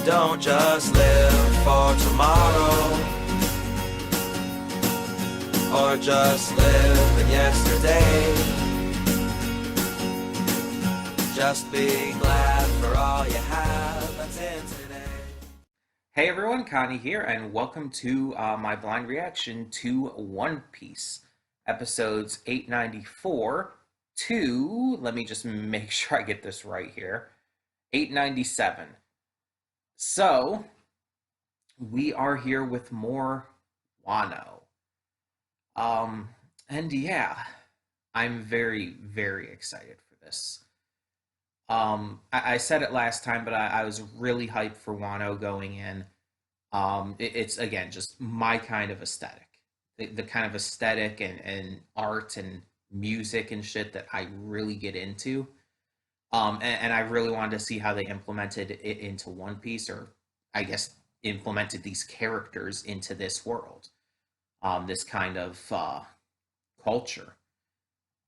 Don't just live for tomorrow, or just live in yesterday. Just be glad for all you have that's in today. Hey everyone, Connie here, and welcome to my blind reaction to One Piece, episodes 894 to, let me just make sure I get this right here, 897. So, we are here with more Wano. And yeah, I'm very, very excited for this. I said it last time, but I was really hyped for Wano going in. It's again just my kind of aesthetic, the kind of aesthetic and art and music and shit that I really get into. And I really wanted to see how they implemented it into One Piece, or I guess implemented these characters into this world, this kind of culture.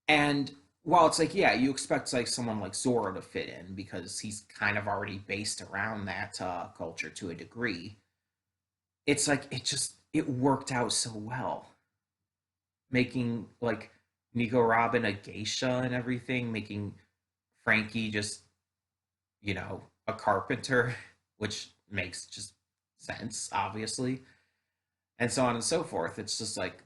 And while it's like, yeah, you expect like someone like Zoro to fit in because he's kind of already based around that culture to a degree. It's like it worked out so well, making like Nico Robin a geisha and everything, making Frankie just a carpenter, which makes just sense, obviously, and so on and so forth. It's just like,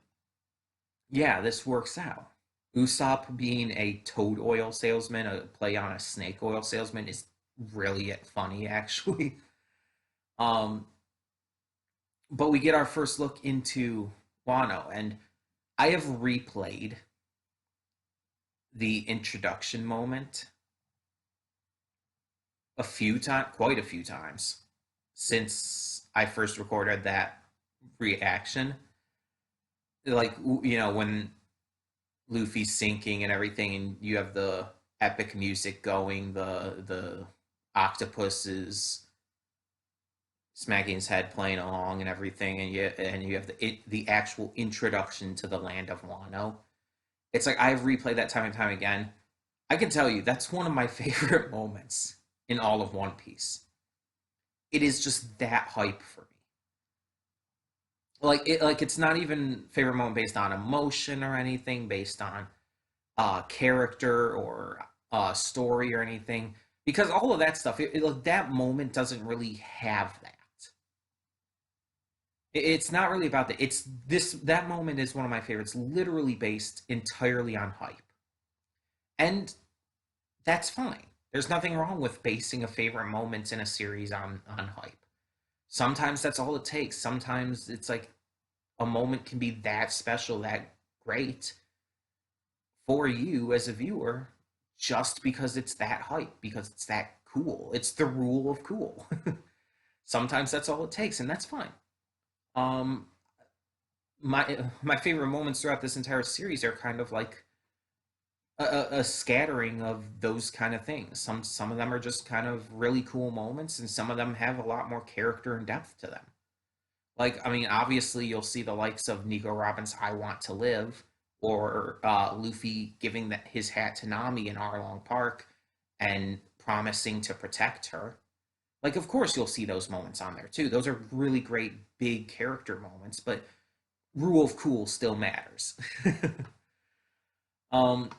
yeah, this works out. Usopp being a toad oil salesman, a play on a snake oil salesman, is really funny, actually. Um, but we get our first look into Wano, and I have replayed the introduction moment quite a few times since I first recorded that reaction. Like, when Luffy's sinking and everything, and you have the epic music going, the octopus is smacking his head, playing along, and everything, and you have the actual introduction to the land of Wano. It's like I've replayed that time and time again. I can tell you that's one of my favorite moments in all of One Piece. It is just that hype for me. It's not even favorite moment based on emotion or anything, based on character or story or anything, because all of that stuff, like, that moment doesn't really have that. It's not really about that. It's this that moment is one of my favorites, literally based entirely on hype, and that's fine. There's nothing wrong with basing a favorite moment in a series on hype. Sometimes that's all it takes. Sometimes it's like a moment can be that special, that great for you as a viewer, just because it's that hype, because it's that cool. It's the rule of cool. Sometimes that's all it takes, and that's fine. Um, my favorite moments throughout this entire series are kind of like a scattering of those kind of things. Some of them are just kind of really cool moments, and some of them have a lot more character and depth to them. Like, I mean, obviously, you'll see the likes of Nico Robin's "I Want to Live," or Luffy giving his hat to Nami in Arlong Park and promising to protect her. Like, of course, you'll see those moments on there too. Those are really great, big character moments, but rule of cool still matters. um,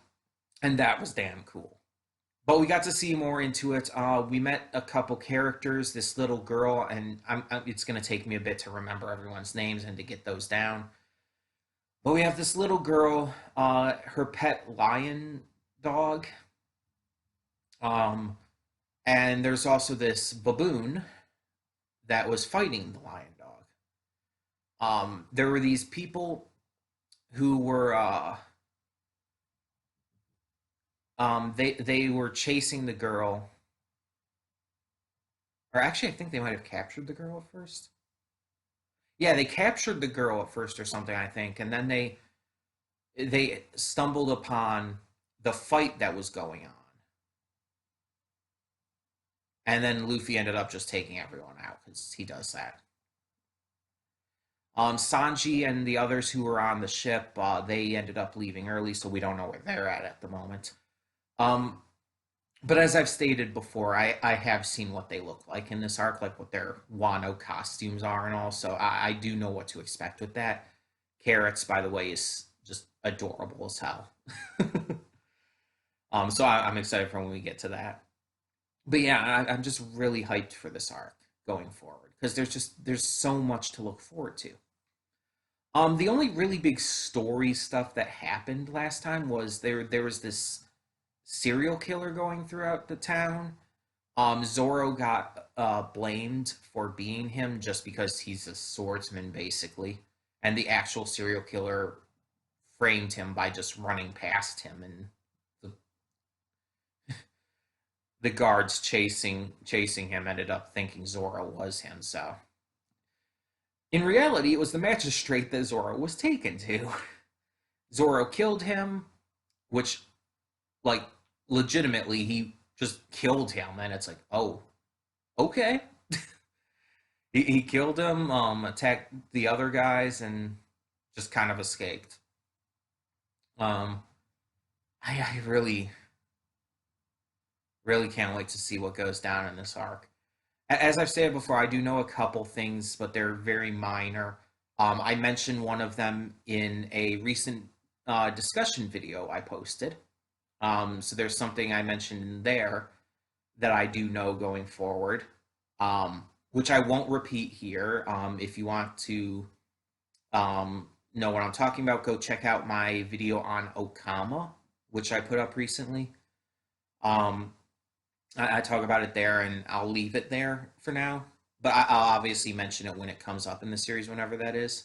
and that was damn cool. But we got to see more into it. We met a couple characters. This little girl, and it's going to take me a bit to remember everyone's names and to get those down. But we have this little girl, her pet lion dog, um, and there's also this baboon that was fighting the lion dog. There were these people who were they were chasing the girl, or actually, I think they might have captured the girl at first. Yeah, they captured the girl at first or something, I think, and then they stumbled upon the fight that was going on, and then Luffy ended up just taking everyone out because he does that. Sanji and the others who were on the ship, they ended up leaving early, so we don't know where they're at the moment. Um, But as I've stated before, I have seen what they look like in this arc, like what their Wano costumes are and all, so I do know what to expect with that. Carrots, by the way, is just adorable as hell. So I'm excited for when we get to that. But yeah, I'm just really hyped for this arc going forward because there's so much to look forward to. The only really big story stuff that happened last time was there was this serial killer going throughout the town. Zoro got blamed for being him just because he's a swordsman, basically, and the actual serial killer framed him by just running past him, and the, the guards chasing him ended up thinking Zoro was him. So in reality, it was the magistrate that Zoro was taken to. Zoro killed him, which, like, legitimately, he just killed him, and it's like, oh, okay. He killed him, attacked the other guys, and just kind of escaped. Um, I really, really can't wait to see what goes down in this arc. As I've said before, I do know a couple things, but they're very minor. I mentioned one of them in a recent discussion video I posted. So there's something I mentioned in there that I do know going forward, which I won't repeat here. If you want to know what I'm talking about, go check out my video on Okama, which I put up recently. Um, I talk about it there, and I'll leave it there for now. But I'll obviously mention it when it comes up in the series, whenever that is.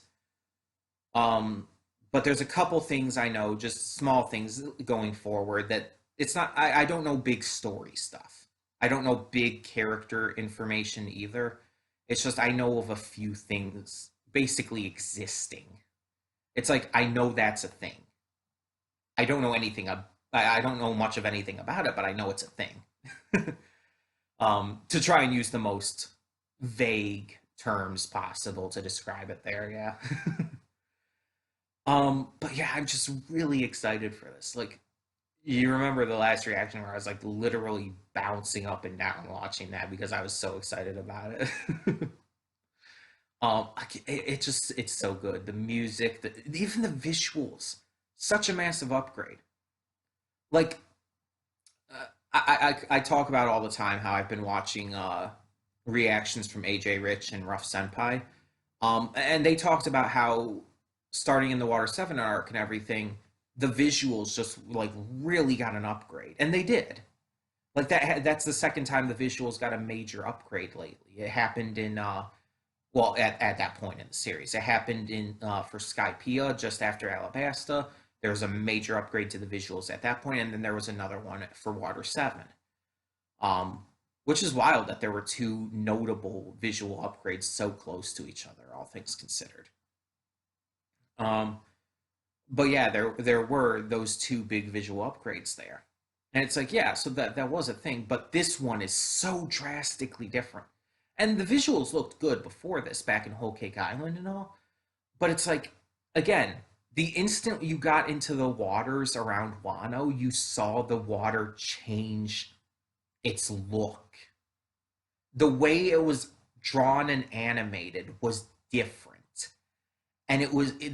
Um, but there's a couple things I know, just small things going forward that it's not. I don't know big story stuff. I don't know big character information either. It's just I know of a few things basically existing. It's like I know that's a thing. I don't know anything. I don't know much of anything about it, but I know it's a thing. To try and use the most vague terms possible to describe it there, yeah. But yeah, I'm just really excited for this. Like, you remember the last reaction where I was like literally bouncing up and down watching that because I was so excited about it. It's so good. The music, even the visuals, such a massive upgrade. Like, I talk about all the time how I've been watching reactions from AJ Rich and Rough Senpai, and they talked about how starting in the Water 7 arc and everything, the visuals just like really got an upgrade, and they did. Like that's the second time the visuals got a major upgrade lately. It happened in well, at that point in the series, it happened in for Skypiea just after Alabasta. There was a major upgrade to the visuals at that point, and then there was another one for Water 7. Um, which is wild that there were two notable visual upgrades so close to each other, all things considered. Um, but yeah, there were those two big visual upgrades there, and it's like, yeah, so that was a thing, but this one is so drastically different. And the visuals looked good before this, back in Whole Cake Island and all, but it's like, again, the instant you got into the waters around Wano, you saw the water change its look. The way it was drawn and animated was different, and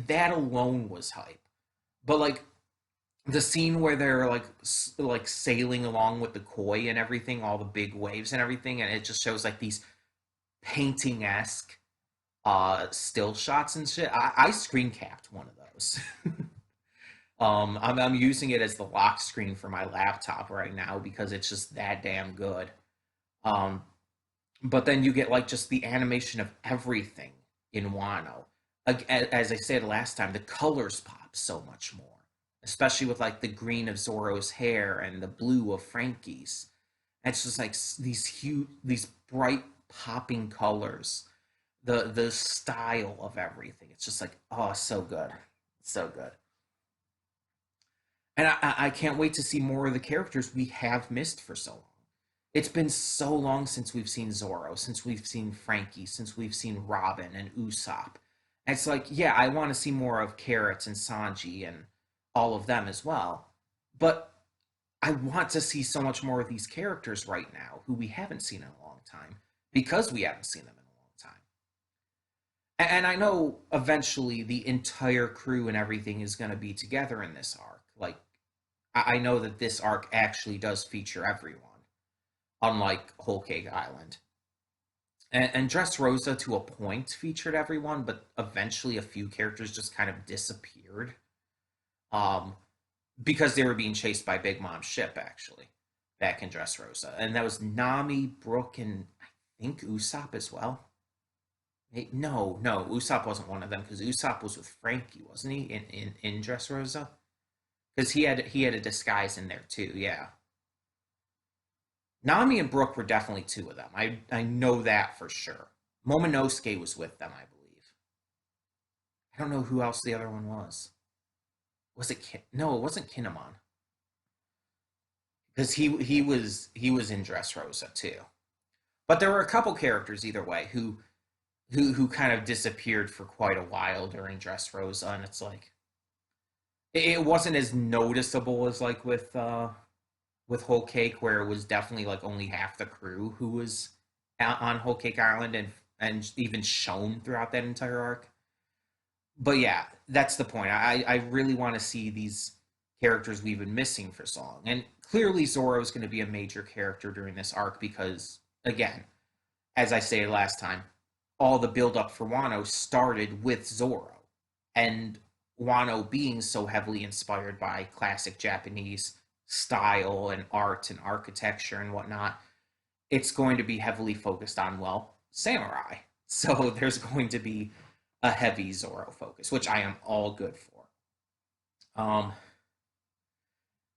that alone was hype. But like the scene where they're like sailing along with the koi and everything, all the big waves and everything, and it just shows like these painting esque still shots and shit. I screen capped one of those. I'm using it as the lock screen for my laptop right now because it's just that damn good. Um, but then you get like just the animation of everything in Wano. Like, as I said last time, the colors pop so much more, especially with like the green of Zoro's hair and the blue of Frankie's. And it's just like these huge, these bright popping colors, the style of everything. It's just like, oh, so good, so good. And I can't wait to see more of the characters we have missed for so long. It's been so long since we've seen Zoro, since we've seen Frankie, since we've seen Robin and Usopp. And it's like, yeah, I want to see more of Carrots and Sanji and all of them as well. But I want to see so much more of these characters right now who we haven't seen in a long time because we haven't seen them in a long time. And I know eventually the entire crew and everything is going to be together in this arc. Like, I know that this arc actually does feature everyone, unlike Whole Cake Island. And Dressrosa, to a point, featured everyone, but eventually a few characters just kind of disappeared. Um, because they were being chased by Big Mom's ship, actually, back in Dressrosa. And that was Nami, Brooke, and I think Usopp as well. No, Usopp wasn't one of them because Usopp was with Frankie, wasn't he, in Dressrosa? Because he had a disguise in there too. Yeah, Nami and Brooke were definitely two of them. I know that for sure. Momonosuke was with them, I believe. I don't know who else the other one was. Was it no? It wasn't Kinemon because he was in Dressrosa too. But there were a couple characters either way who kind of disappeared for quite a while during Dressrosa, and it's like it wasn't as noticeable as like with Whole Cake, where it was definitely like only half the crew who was out on Whole Cake Island and even shown throughout that entire arc. But yeah, that's the point. I really want to see these characters we've been missing for so long, and clearly Zoro is going to be a major character during this arc because, again, as I stated last time, all the build up for Wano started with Zoro, and Wano being so heavily inspired by classic Japanese style and art and architecture and whatnot, it's going to be heavily focused on, well, samurai. So there's going to be a heavy Zoro focus, which I am all good for. Um,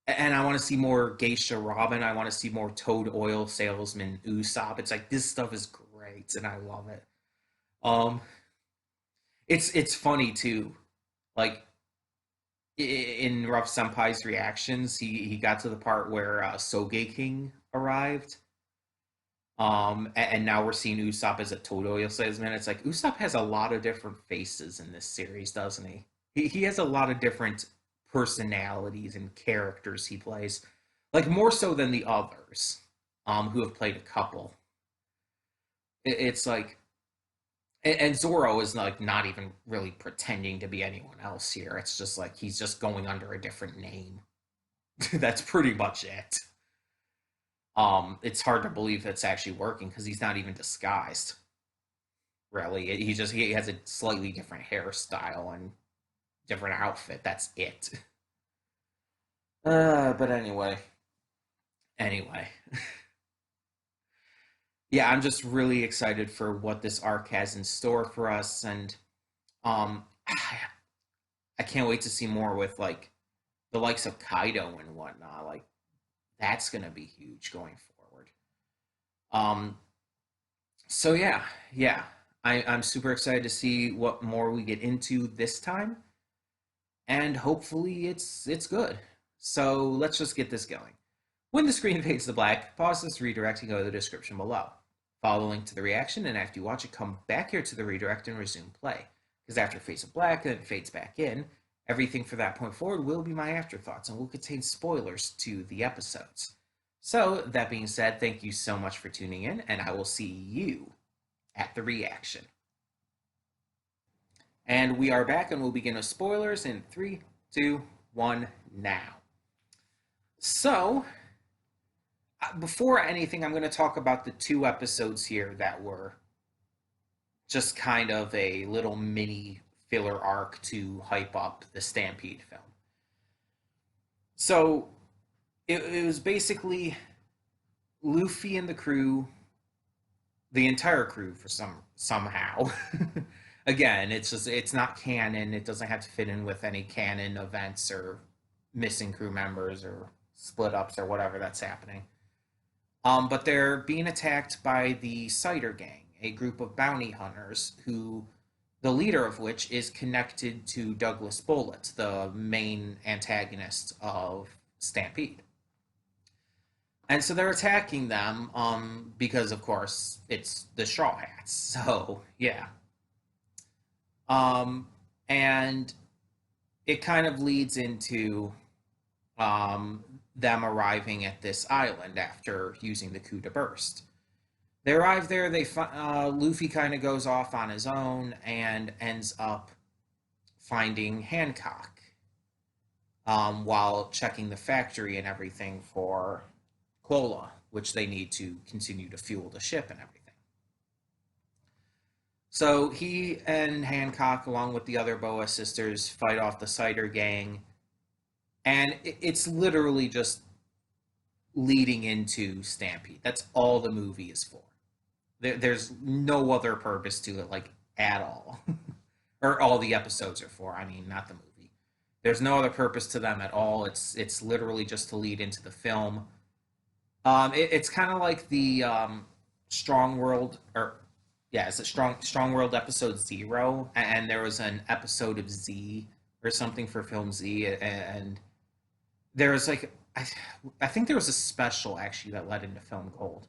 and I want to see more Geisha Robin. I want to see more Toad Oil Salesman Usopp. It's like this stuff is great, and I love it. Um, it's funny too. Like in Rough Senpai's reactions, he got to the part where Sogeking arrived. And now we're seeing Usopp as a Toad Oil salesman. It's like Usopp has a lot of different faces in this series, doesn't he? He has a lot of different personalities and characters he plays, like more so than the others, who have played a couple. It's like, and Zoro is like not even really pretending to be anyone else here. It's just like he's just going under a different name. That's pretty much it. It's hard to believe that's actually working because he's not even disguised. Really, he has a slightly different hairstyle and different outfit. That's it. But anyway, yeah, I'm just really excited for what this arc has in store for us, and um, I can't wait to see more with like the likes of Kaido and whatnot. Like that's gonna be huge going forward. Um, so yeah, I'm super excited to see what more we get into this time, and hopefully it's good. So let's just get this going. When the screen fades to black, pause this redirect and go to the description below. Follow the link to the reaction, and after you watch it, come back here to the redirect and resume play. Because after it fades to black and it fades back in, everything from that point forward will be my afterthoughts and will contain spoilers to the episodes. So, that being said, thank you so much for tuning in, and I will see you at the reaction. And we are back, and we'll begin with spoilers in 3, 2, 1, now. So, before anything, I'm going to talk about the 2 episodes here that were just kind of a little mini filler arc to hype up the Stampede film. So, it was basically Luffy and the crew, the entire crew for somehow. Again, it's not canon. It doesn't have to fit in with any canon events or missing crew members or split ups or whatever that's happening. But they're being attacked by the Cider Gang, a group of bounty hunters who, the leader of which is connected to Douglas Bullet, the main antagonist of Stampede. And so they're attacking them because, of course, it's the Straw Hats. So, yeah. And it kind of leads into them arriving at this island after using the coup de burst. They arrive there. Luffy kind of goes off on his own and ends up finding Hancock while checking the factory and everything for cola, which they need to continue to fuel the ship and everything. So he and Hancock, along with the other Boa sisters, fight off the Cider Gang, and it's literally just leading into Stampede. That's all the movie is for. There's no other purpose to it, like, at all. Or all the episodes are for. I mean, not the movie. There's no other purpose to them at all. It's literally just to lead into the film. It's kind of like the Strong World, or yeah, it's a Strong World episode 0, and there was an episode of Z or something for film Z, and there was like I think there was a special actually that led into film Gold.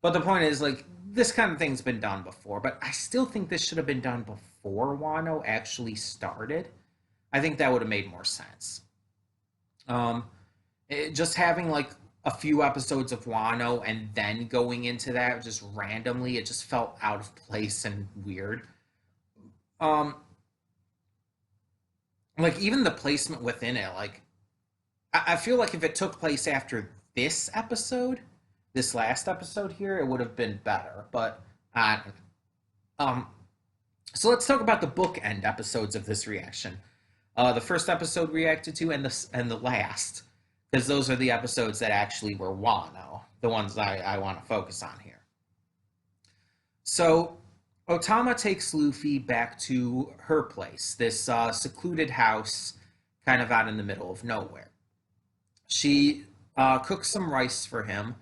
But the point is, like, this kind of thing's been done before, but I still think this should have been done before Wano actually started. I think that would have made more sense. Just having like a few episodes of Wano and then going into that just randomly, it just felt out of place and weird. Um, like, even the placement within it, like, I feel like if it took place after this episode, this last episode here, it would have been better. But um, so let's talk about the bookend episodes of this reaction. The first episode reacted to, and the last, because those are the episodes that actually were Wano, the ones I want to focus on here. So Otama takes Luffy back to her place, this secluded house kind of out in the middle of nowhere. She cooks some rice for him,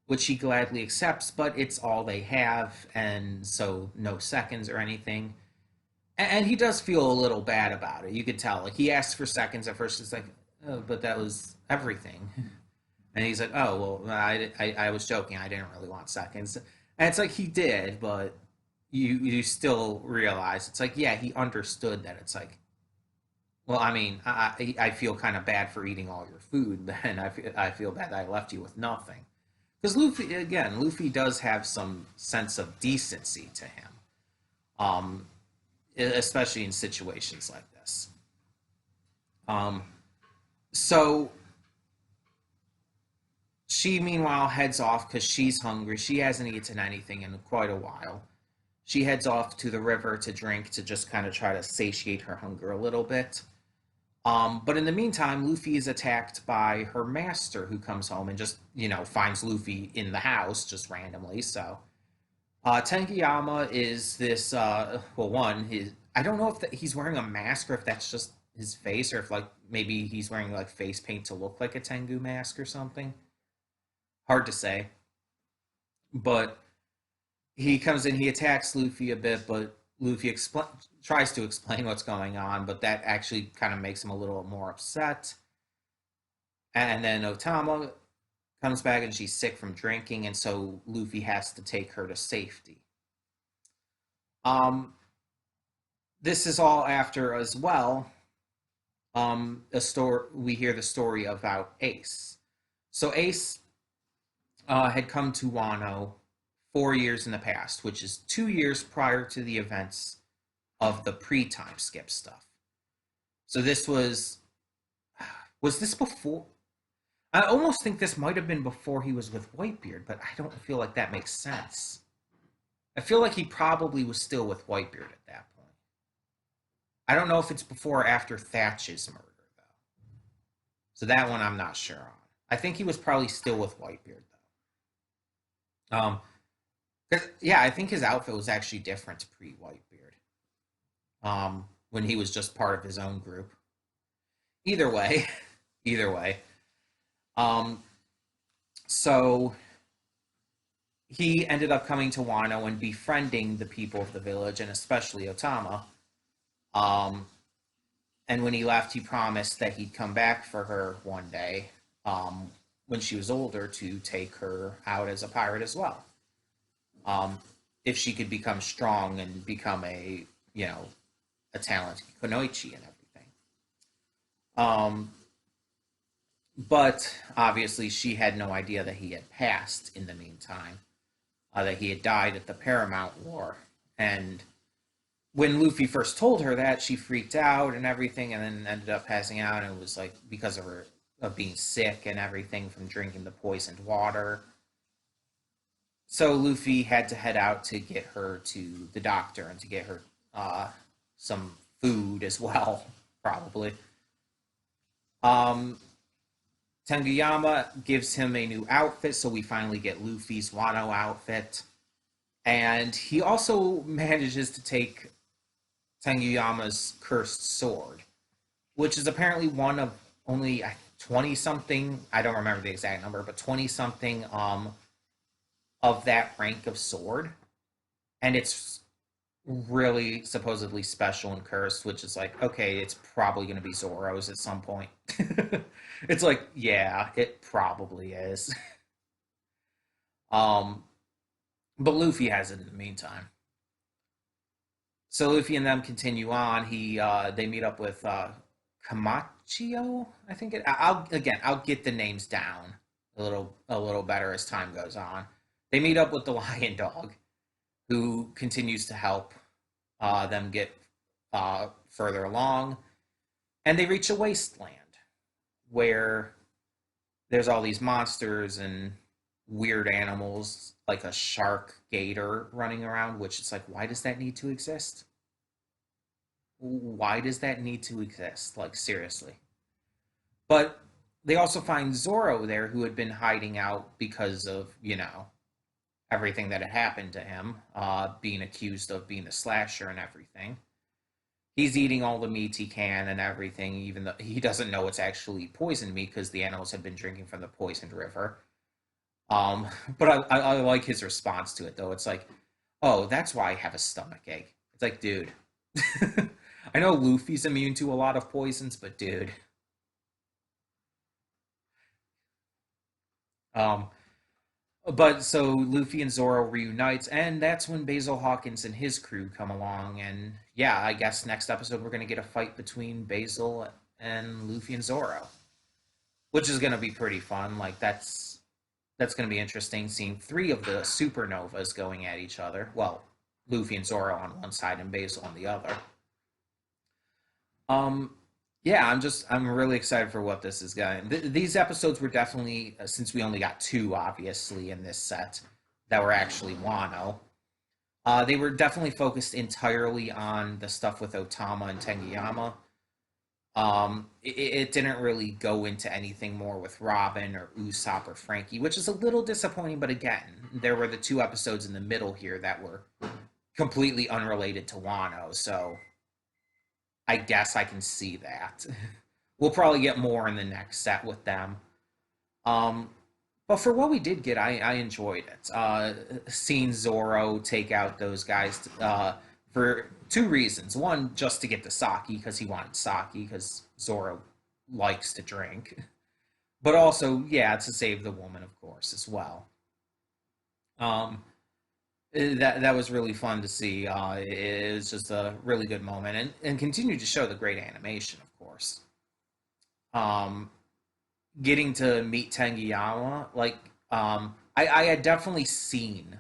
which he gladly accepts, but it's all they have, and so no seconds or anything. And he does feel a little bad about it. You could tell. Like, he asks for seconds at first. It's like, oh, but that was everything. And he's like, oh, well, I was joking. I didn't really want seconds. And it's like, he did, but you still realize, it's like, yeah, he understood that. It's like, well, I mean, I feel kind of bad for eating all your food, then I feel bad that I left you with nothing. Because Luffy does have some sense of decency to him, especially in situations like this. So she, meanwhile, heads off because she's hungry. She hasn't eaten anything in quite a while. She heads off to the river to drink, to just kind of try to satiate her hunger a little bit. But in the meantime, Luffy is attacked by her master, who comes home and just, finds Luffy in the house just randomly. So Tenkiyama is this, I don't know if he's wearing a mask, or if that's just his face, or if, like, maybe he's wearing, like, face paint to look like a Tengu mask or something. Hard to say. But he comes in, he attacks Luffy a bit, but Luffy tries to explain what's going on, but that actually kind of makes him a little more upset. And then Otama comes back, and she's sick from drinking, and so Luffy has to take her to safety. This is all after, as well, we hear the story about Ace. So Ace had come to Wano 4 years in the past, which is 2 years prior to the events of the pre-time skip stuff. So this was this before? I almost think this might have been before he was with Whitebeard, but I don't feel like that makes sense. I feel like he probably was still with Whitebeard at that point. I don't know if it's before or after Thatch's murder, though. So that one I'm not sure on. I think he was probably still with Whitebeard, though. I think his outfit was actually different pre-Whitebeard. When he was just part of his own group. Either way. So he ended up coming to Wano and befriending the people of the village, and especially Otama. And when he left, he promised that he'd come back for her one day, when she was older, to take her out as a pirate as well. If she could become strong and become a talented kunoichi and everything. But obviously, she had no idea that he had passed in the meantime, that he had died at the Paramount War. And when Luffy first told her that, she freaked out and everything, and then ended up passing out. And it was like because of her of being sick and everything from drinking the poisoned water. So Luffy had to head out to get her to the doctor and to get her some food as well, probably. Um, Tenguyama gives him a new outfit, so we finally get Luffy's Wano outfit. And he also manages to take Tenguyama's cursed sword, which is apparently one of only 20 something, I don't remember the exact number, but 20 something of that rank of sword. And it's really supposedly special and cursed, which is like, okay, it's probably going to be Zoro's at some point. It's like, yeah, it probably is. um, but Luffy has it in the meantime. So Luffy and them continue on. They meet up with Kamachio, I think it. I'll get the names down a little better as time goes on. They meet up with the lion dog, who continues to help them get further along, and they reach a wasteland where there's all these monsters and weird animals like a shark gator running around, which is like, why does that need to exist? Why does that need to exist? Like, seriously. But they also find Zoro there, who had been hiding out because of, everything that had happened to him, being accused of being a slasher and everything. He's eating all the meat he can and everything, even though he doesn't know it's actually poisoned meat because the animals have been drinking from the poisoned river. Um, but I like his response to it, though. It's like, oh, that's why I have a stomach ache. It's like, dude, I know Luffy's immune to a lot of poisons, but dude, um, but so Luffy and Zoro reunites, and that's when Basil Hawkins and his crew come along. And yeah, I guess next episode we're gonna get a fight between Basil and Luffy and Zoro, which is gonna be pretty fun. Like that's gonna be interesting, seeing three of the supernovas going at each other. Well, Luffy and Zoro on one side and Basil on the other. Um, yeah, I'm really excited for what this is going. These episodes were definitely, since we only got two, obviously, in this set that were actually Wano. They were definitely focused entirely on the stuff with Otama and Tengiyama. It didn't really go into anything more with Robin or Usopp or Frankie, which is a little disappointing. But again, there were the two episodes in the middle here that were completely unrelated to Wano, so I guess I can see that. We'll probably get more in the next set with them. Um, but for what we did get, I enjoyed it. Seeing Zoro take out those guys for two reasons. One, just to get the sake, because he wanted sake, because Zoro likes to drink. But also, yeah, to save the woman, of course, as well. Um, that was really fun to see. It was just a really good moment, and continued to show the great animation, of course. Um, Getting to meet Tangiyama, like I had definitely seen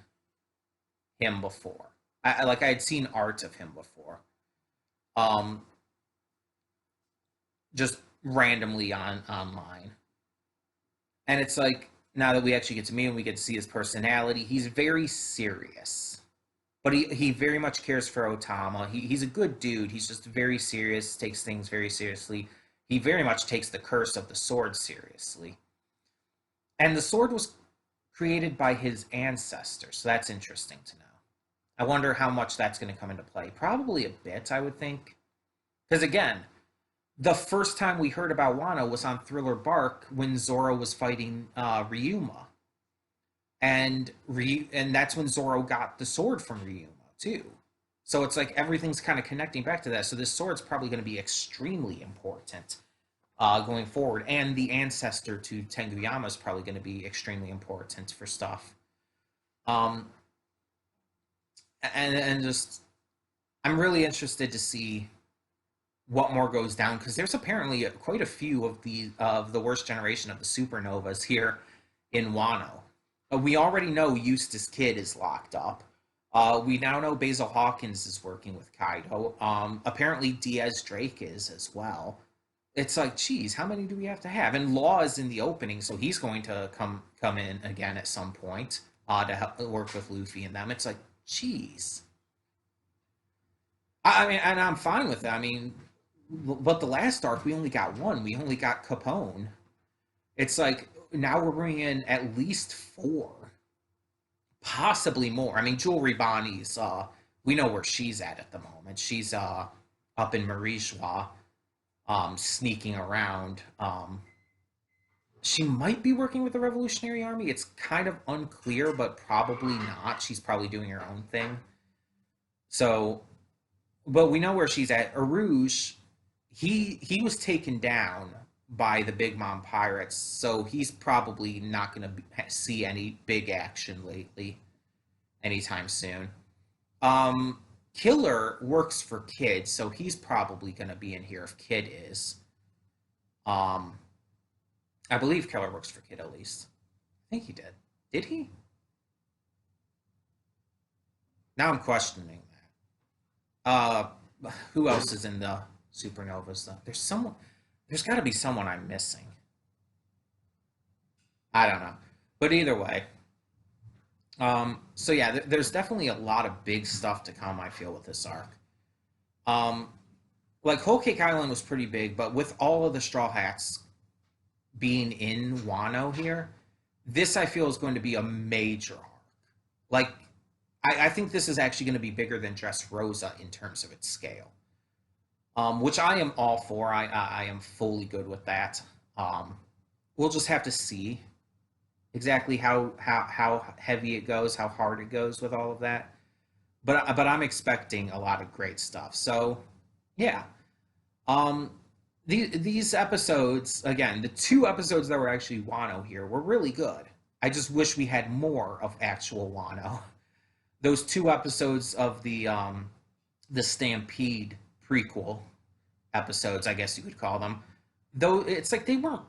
him before. I had seen art of him before. Um, just randomly on online, and it's like now that we actually get to meet him, we get to see his personality. He's very serious, but he very much cares for Otama. He's a good dude. He's just very serious, takes things very seriously. He very much takes the curse of the sword seriously. And the sword was created by his ancestors, so that's interesting to know. I wonder how much that's going to come into play. Probably a bit, I would think. Because again, the first time we heard about Wano was on Thriller Bark when Zoro was fighting Ryuma. And that's when Zoro got the sword from Ryuma too. So it's like everything's kind of connecting back to that. So this sword's probably going to be extremely important going forward, and the ancestor to Tenguyama is probably going to be extremely important for stuff. Um, and just I'm really interested to see what more goes down, because there's apparently quite a few of the worst generation of the supernovas here in Wano. We already know Eustace Kid is locked up. We now know Basil Hawkins is working with Kaido. Apparently Diaz Drake is as well. It's like, geez, how many do we have to have? And Law is in the opening, so he's going to come in again at some point to help work with Luffy and them. It's like, geez. I mean, and I'm fine with it. I mean, but the last arc we only got one. We only got Capone. It's like now we're bringing in at least four, possibly more. I mean, Jewelry Bonnie's. We know where she's at the moment. She's up in Marie Joie, sneaking around. She might be working with the Revolutionary Army. It's kind of unclear, but probably not. She's probably doing her own thing. So, but we know where she's at. Arouge, he was taken down by the Big Mom Pirates, so he's probably not going to see any big action lately, anytime soon. Killer works for Kid, so he's probably going to be in here if Kid is. I believe Killer works for Kid at least. I think he did. Did he? Now I'm questioning that. Who else is in the supernovas though? There's someone. There's got to be someone I'm missing. I don't know. But either way. So yeah, there's definitely a lot of big stuff to come, I feel, with this arc. Like Whole Cake Island was pretty big, but with all of the Straw Hats being in Wano here, this I feel is going to be a major arc. Like, I think this is actually going to be bigger than Dressrosa in terms of its scale. Which I am all for. I am fully good with that. We'll just have to see exactly how heavy it goes, how hard it goes with all of that. But I'm expecting a lot of great stuff. So yeah, these episodes, again, the two episodes that were actually Wano here were really good. I just wish we had more of actual Wano. Those two episodes of the Stampede prequel episodes, I guess you could call them, though it's like they weren't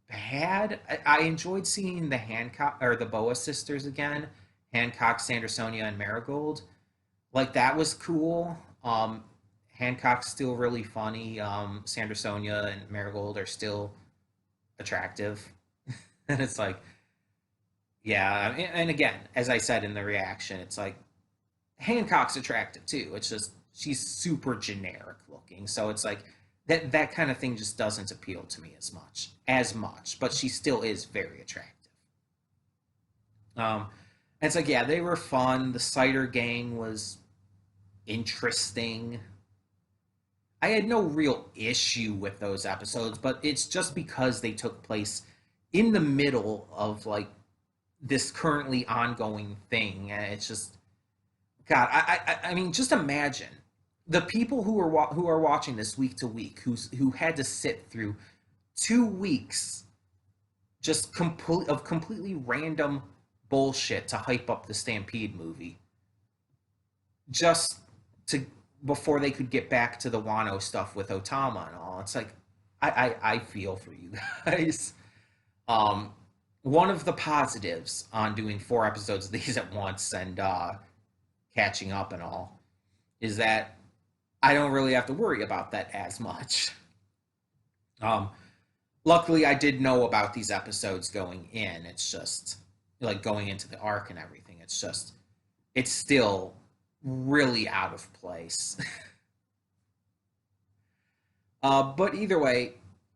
bad. I enjoyed seeing the Hancock or the Boa sisters again, Hancock, Sandersonia, and Marigold. Like that was cool. Hancock's still really funny. Sandersonia and Marigold are still attractive, and it's like, yeah. And again, as I said in the reaction, it's like Hancock's attractive too. It's just she's super generic looking, so it's like that kind of thing just doesn't appeal to me as much. But she still is very attractive. And it's like, yeah, they were fun. The Cider Gang was interesting. I had no real issue with those episodes, but it's just because they took place in the middle of like this currently ongoing thing, and it's just, God, I mean, just imagine the people who are watching this week to week, who had to sit through 2 weeks just completely random bullshit to hype up the Stampede movie, just to before they could get back to the Wano stuff with Otama and all. It's like I feel for you guys. One of the positives on doing 4 episodes of these at once and catching up and all is that I don't really have to worry about that as much. Luckily, I did know about these episodes going in. It's just like going into the arc and everything. It's still really out of place. But either way,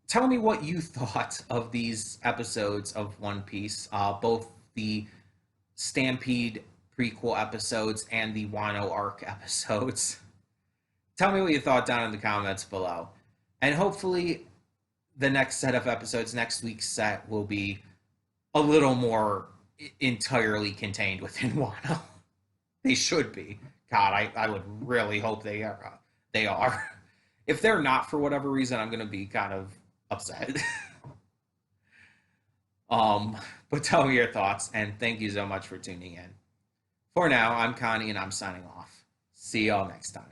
tell me what you thought of these episodes of One Piece, both the Stampede prequel episodes and the Wano arc episodes. Tell me what you thought down in the comments below. And hopefully the next set of episodes, next week's set, will be a little more entirely contained within Wano. They should be. God, I would really hope they are. They are. If they're not, for whatever reason, I'm going to be kind of upset. But tell me your thoughts, and thank you so much for tuning in. For now, I'm Connie, and I'm signing off. See y'all next time.